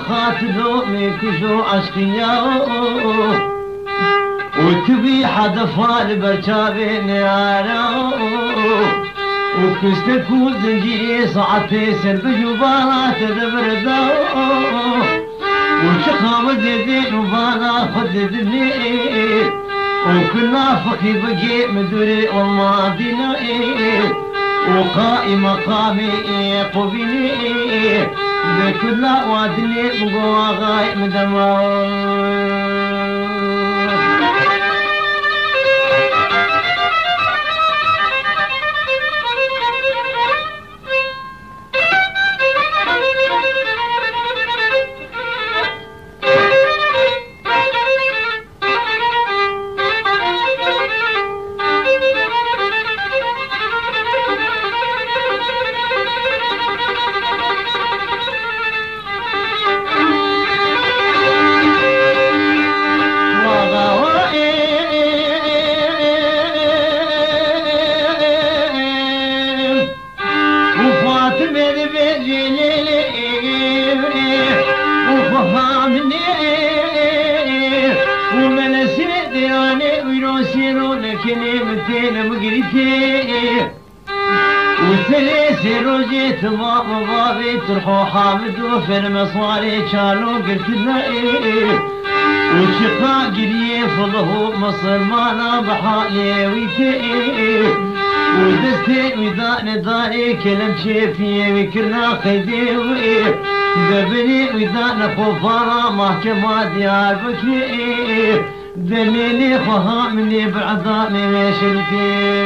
خاطلو ميكشو عشقيا وتبي حد فال برشابي نيارا وكستكو زنجيري صعتي سرب جبالات دبردا وشخام ديدين وبانا خد دني وكنا فخي بقي مدوري وما دينا وقائم مقامي قبيني بكل وادني بقوا غاي مدمار وثلاث روجيت ماما بابي ترحو حامد وفي المصاري كانوا قلت لنا وشقا قريه فضه مصر مانا بحالي ويتي ودستي وذان داري كلم شيفي وكرنا خيدي دبني وذان خفارا محكمة ديار بكري دليلي خها مني بعظامي وشلتي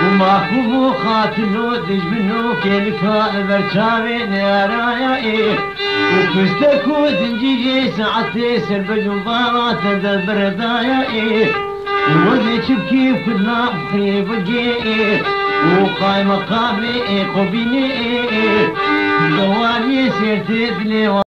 وما هو خاتلو دج منو كيلكا برشاوي نرايا وكستكو زنجيجي ساعتي سرب المباراة تدبر دايا وذي شبكي كلنا بخي بقي وقايم مقامي قبيني دواني سيرتي دلي